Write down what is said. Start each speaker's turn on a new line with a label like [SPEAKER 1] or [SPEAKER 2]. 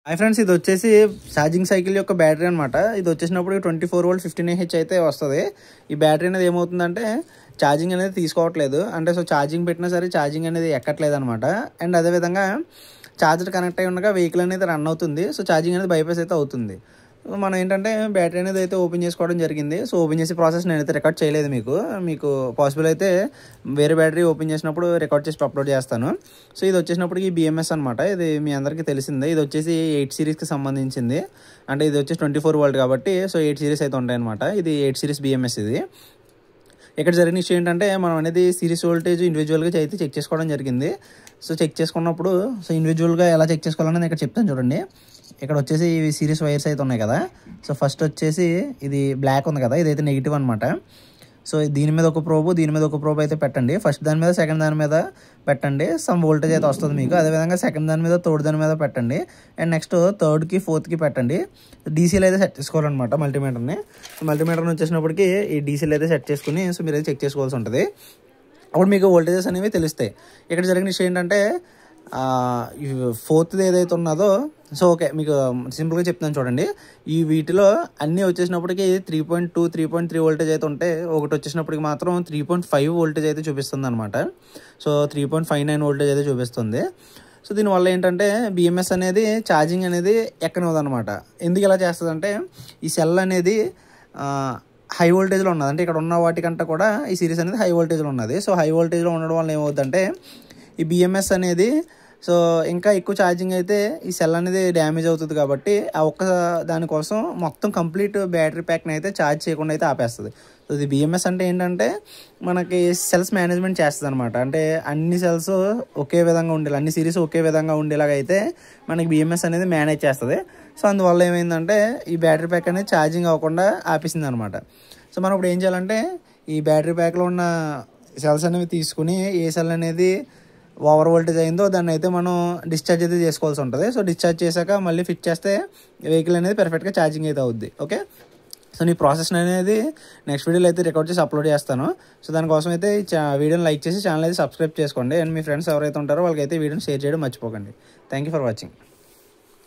[SPEAKER 1] Hi friends, ఇది వచ్చేసి charging cycle యొక్క బ్యాటరీ అనమాట. ఇది వచ్చేసినప్పుడు 24V 15Ah అయితే వస్తుంది. ఈ బ్యాటరీ అనేది ఏమవుతుందంటే ఛార్జింగ్ అనేది తీసుకోవట్లేదు, అంటే సో ఛార్జింగ్ పెట్టినా సరే ఛార్జింగ్ అనేది ఎక్కట్లేదు అనమాట. అండ్ అదేవిధంగా ఛార్జర్ కనెక్ట్ అయి ఉండగా వెహికల్ అనేది రన్ అవుతుంది. సో ఛార్జింగ్ అనేది బైపాస్ అయితే అవుతుంది. మనం ఏంటంటే బ్యాటరీ అనేది అయితే ఓపెన్ చేసుకోవడం జరిగింది. సో ఓపెన్ చేసే ప్రాసెస్ నేనైతే రికార్డ్ చేయలేదు. మీకు పాసిబుల్ అయితే వేరే బ్యాటరీ ఓపెన్ చేసినప్పుడు రికార్డ్ చేసి అప్లోడ్ చేస్తాను. సో ఇది వచ్చేసినప్పటికి BMS అనమాట. ఇది మీ అందరికీ తెలిసిందే. ఇది వచ్చేసి 8 సిరీస్కి సంబంధించింది. అంటే ఇది వచ్చేసి 24V కాబట్టి సో 8 సిరీస్ అయితే ఉంటాయి అనమాట. ఇది 8 సిరీస్ BMS. ఇది ఇక్కడ జరిగిన ఇష్యూ ఏంటంటే మనం అనేది సిరీస్ వోల్టేజ్ ఇండివిజువల్గా అయితే చెక్ చేసుకోవడం జరిగింది. సో చెక్ చేసుకున్నప్పుడు సో ఇండివిజువల్గా ఎలా చెక్ చేసుకోవాలని నేను ఇక్కడ చెప్తాను చూడండి. ఇక్కడ వచ్చేసి ఇవి సిరీస్ వైర్స్ అయితే ఉన్నాయి కదా. సో ఫస్ట్ వచ్చేసి ఇది బ్లాక్ ఉంది కదా, ఇదైతే నెగిటివ్ అనమాట. సో దీని మీద ఒక ప్రోబ్, దీని మీద ఒక ప్రోబ్ అయితే పెట్టండి. ఫస్ట్ దాని మీద సెకండ్ దాని మీద పెట్టండి, సమ్ వోల్టేజ్ అయితే వస్తుంది మీకు. అదేవిధంగా సెకండ్ దాని మీద థర్డ్ దాని మీద పెట్టండి. అండ్ నెక్స్ట్ థర్డ్కి ఫోర్త్కి పెట్టండి. డీసీలు అయితే సెట్ చేసుకోవాలన్నమాట మల్టీమీటర్ని. మల్టీమీటర్ని వచ్చేసినప్పటికి ఈ డీసీలు అయితే సెట్ చేసుకుని సో మీరు అయితే చెక్ చేసుకోవాల్సి ఉంటుంది. అప్పుడు మీకు వోల్టేజెస్ అనేవి తెలుస్తాయి. ఇక్కడ జరిగిన విషయం ఏంటంటే ఫోర్త్ది ఏదైతే ఉన్నదో సో ఓకే మీకు సింపుల్గా చెప్తాను చూడండి. ఈ వీటిలో అన్నీ వచ్చేసినప్పటికీ 3.2 3.3 వోల్టేజ్ అయితే ఉంటే, ఒకటి వచ్చేసినప్పటికి మాత్రం 3.5 వోల్టేజ్ అయితే చూపిస్తుంది అనమాట. సో 3.59 వోల్టేజ్ అయితే చూపిస్తుంది. సో దీనివల్ల ఏంటంటే BMS అనేది ఛార్జింగ్ అనేది ఎక్కనివ్వదనమాట. ఎందుకు ఇలా చేస్తుందంటే ఈ సెల్ అనేది హై వోల్టేజ్లో ఉన్నది. అంటే ఇక్కడ ఉన్న వాటికంటే కూడా ఈ సిరీస్ అనేది హై వోల్టేజ్లో ఉన్నది. సో హై వోల్టేజ్లో ఉండడం వల్ల ఏమవుతుందంటే ఈ BMS అనేది సో ఇంకా ఎక్కువ ఛార్జింగ్ అయితే ఈ సెల్ అనేది డ్యామేజ్ అవుతుంది. కాబట్టి ఆ ఒక్క దానికోసం మొత్తం కంప్లీట్ బ్యాటరీ ప్యాక్ని అయితే ఛార్జ్ చేయకుండా అయితే ఆపేస్తుంది. సో ఇది BMS అంటే ఏంటంటే మనకి సెల్స్ మేనేజ్మెంట్ చేస్తుంది అనమాట. అంటే అన్ని సెల్స్ ఒకే విధంగా ఉండేలా, అన్ని సిరీస్ ఒకే విధంగా ఉండేలాగా అయితే మనకి BMS అనేది మేనేజ్ చేస్తుంది. సో అందువల్ల ఏమైందంటే ఈ బ్యాటరీ ప్యాక్ అనేది ఛార్జింగ్ అవ్వకుండా ఆపేసింది అనమాట. సో మనం ఇప్పుడు ఏం చేయాలంటే ఈ బ్యాటరీ ప్యాక్లో ఉన్న సెల్స్ అనేవి తీసుకుని ఏ సెల్ అనేది ఓవర్ వోల్టేజ్ అయిందో దాన్ని అయితే మనం డిశ్చార్జ్ అయితే చేసుకోవాల్సి ఉంటుంది. సో డిశ్చార్జ్ చేశాక మళ్ళీ ఫిట్ చేస్తే వెహికల్ అనేది పర్ఫెక్ట్గా ఛార్జింగ్ అయితే అవుద్ది. ఓకే, సో నీ ప్రాసెస్ అనేది నెక్స్ట్ వీడియోలో అయితే రికార్డ్ చేసి అప్లోడ్ చేస్తాను. సో దానికోసం అయితే వీడియోని లైక్ చేసి ఛానల్ అయితే సబ్స్క్రైబ్ చేసుకోండి. అండ్ మీ ఫ్రెండ్స్ ఎవరైతే ఉంటారో వాళ్ళకైతే వీడియోని షేర్ చేయడం మర్చిపోకండి. Thank you for watching.